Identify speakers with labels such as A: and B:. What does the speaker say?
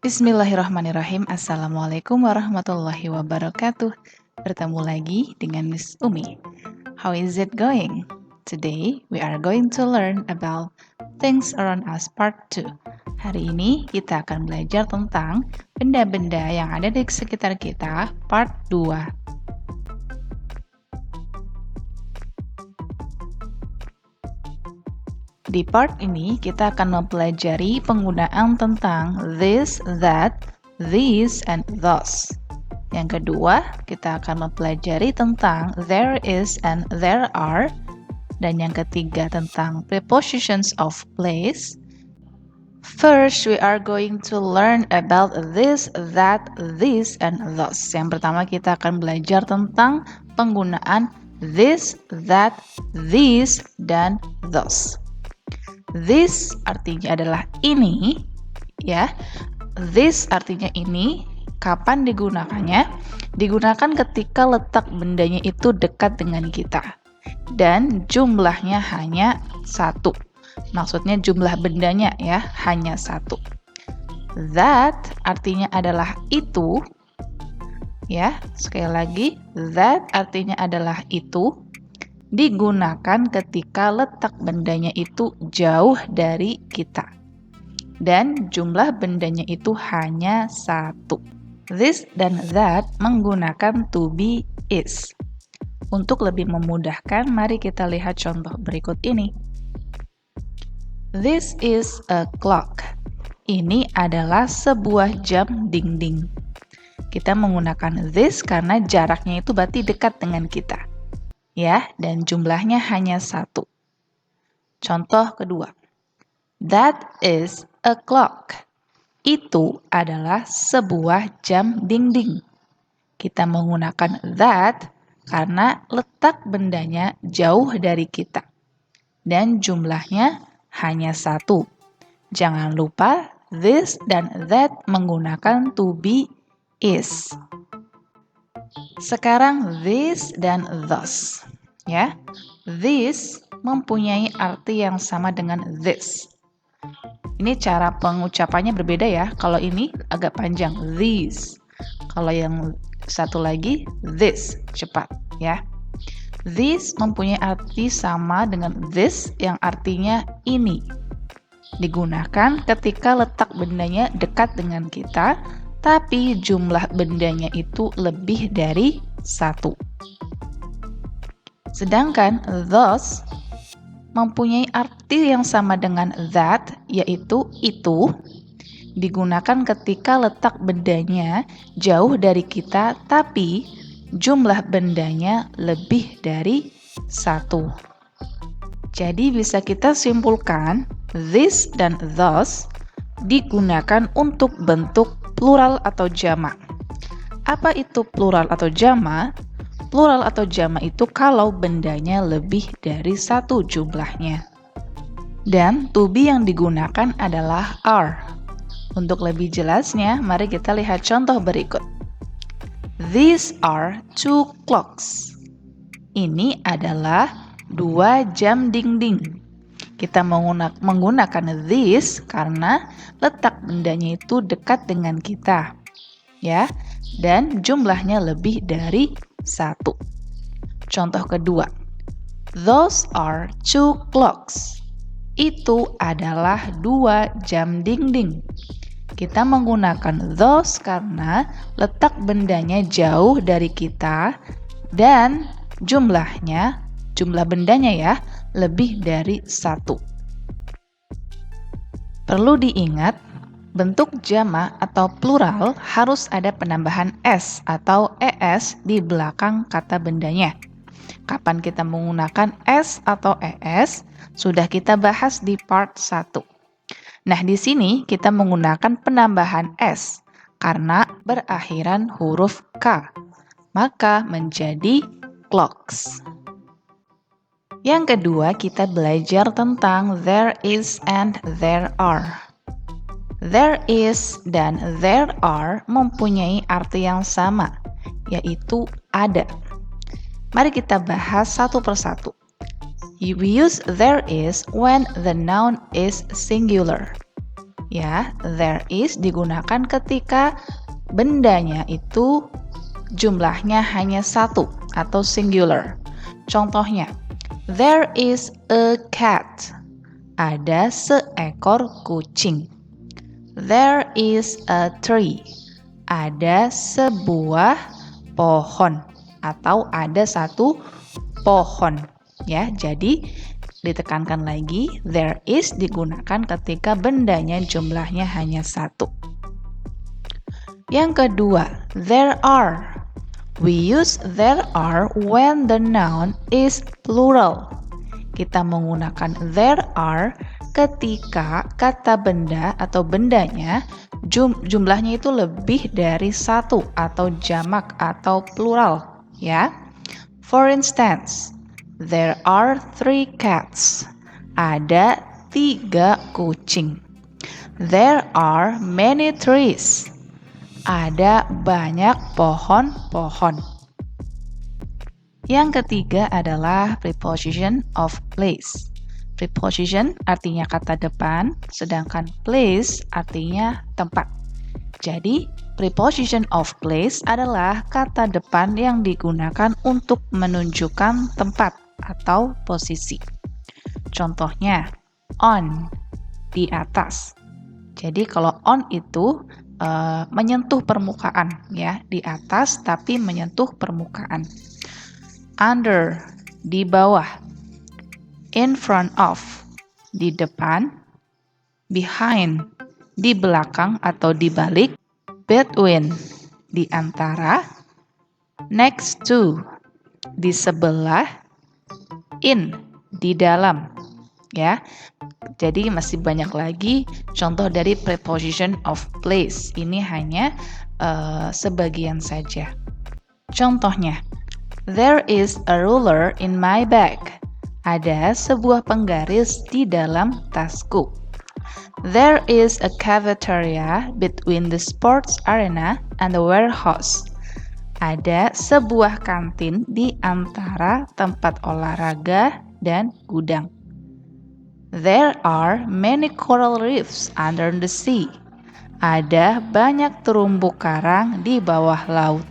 A: Bismillahirrahmanirrahim. Assalamualaikum warahmatullahi wabarakatuh. Bertemu lagi dengan Miss Umi. How is it going? Today we are going to learn about things around us part 2. Hari ini kita akan belajar tentang benda-benda yang ada di sekitar kita part 2. Di part ini kita akan mempelajari penggunaan tentang this, that, these, and those. Yang kedua, kita akan mempelajari tentang there is and there are. Dan yang ketiga tentang prepositions of place. First, we are going to learn about this, that, these, and those. Yang pertama kita akan belajar tentang penggunaan this, that, these, dan those. This artinya adalah ini, ya. This artinya ini. Kapan digunakannya? Digunakan ketika letak bendanya itu dekat dengan kita. Dan jumlahnya hanya satu. Maksudnya jumlah bendanya ya, hanya satu. That artinya adalah itu. Ya, sekali lagi, that artinya adalah itu. Digunakan ketika letak bendanya itu jauh dari kita. Dan jumlah bendanya itu hanya satu. This dan that menggunakan to be is. Untuk lebih memudahkan, mari kita lihat contoh berikut ini. This is a clock. Ini adalah sebuah jam dinding. Kita menggunakan this karena jaraknya itu berarti dekat dengan kita. Ya, dan jumlahnya hanya satu. Contoh kedua. That is a clock. Itu adalah sebuah jam dinding. Kita menggunakan that karena letak bendanya jauh dari kita. Dan jumlahnya hanya satu. Jangan lupa this dan that menggunakan to be is. Sekarang this dan those. Ya. This mempunyai arti yang sama dengan this. Ini cara pengucapannya berbeda ya. Kalau ini agak panjang, these. Kalau yang satu lagi, this, cepat ya. This mempunyai arti sama dengan this yang artinya ini. Digunakan ketika letak bendanya dekat dengan kita, tapi jumlah bendanya itu lebih dari satu. Sedangkan those mempunyai arti yang sama dengan that, yaitu itu, digunakan ketika letak bendanya jauh dari kita, tapi jumlah bendanya lebih dari satu. Jadi bisa kita simpulkan, this dan those digunakan untuk bentuk plural atau jamak. Apa itu plural atau jamak? Plural atau jamak itu kalau bendanya lebih dari satu jumlahnya. Dan to be yang digunakan adalah are. Untuk lebih jelasnya, mari kita lihat contoh berikut. These are 2 clocks. Ini adalah 2 jam dinding. Kita menggunakan this karena letak bendanya itu dekat dengan kita. Ya, dan jumlahnya lebih dari 1. Contoh kedua. Those are 2 clocks. Itu adalah 2 jam dinding. Kita menggunakan those karena letak bendanya jauh dari kita dan jumlah bendanya ya, lebih dari 1. Perlu diingat, bentuk jamak atau plural harus ada penambahan s atau es di belakang kata bendanya. Kapan kita menggunakan s atau es, sudah kita bahas di part 1. Nah, di sini kita menggunakan penambahan s karena berakhiran huruf k. Maka menjadi clocks. Yang kedua, kita belajar tentang there is and there are. There is dan there are mempunyai arti yang sama, yaitu ada. Mari kita bahas satu persatu. We use there is when the noun is singular. Ya, there is digunakan ketika bendanya itu jumlahnya hanya satu atau singular. Contohnya, there is a cat. Ada seekor kucing. There is a tree. Ada sebuah pohon atau ada satu pohon. Ya, jadi ditekankan lagi, there is digunakan ketika bendanya jumlahnya hanya satu. Yang kedua, there are. We use there are when the noun is plural. Kita menggunakan there are ketika kata benda atau bendanya jumlahnya itu lebih dari satu atau jamak atau plural, ya. For instance, there are 3 cats. Ada 3 kucing. There are many trees. Ada banyak pohon-pohon. Yang ketiga adalah preposition of place. Preposition artinya kata depan, sedangkan place artinya tempat. Jadi, preposition of place adalah kata depan yang digunakan untuk menunjukkan tempat atau posisi. Contohnya, on, di atas. Jadi, kalau on itu menyentuh permukaan, ya, di atas tapi menyentuh permukaan. Under, di bawah. In front of, di depan. Behind, di belakang atau di balik. Between, di antara. Next to, di sebelah. In, di dalam. Ya, jadi masih banyak lagi contoh dari preposition of place. Ini hanya sebagian saja. Contohnya, there is a ruler in my bag. Ada sebuah penggaris di dalam tasku. There is a cafeteria between the sports arena and the warehouse. Ada sebuah kantin di antara tempat olahraga dan gudang. There are many coral reefs under the sea. Ada banyak terumbu karang di bawah laut.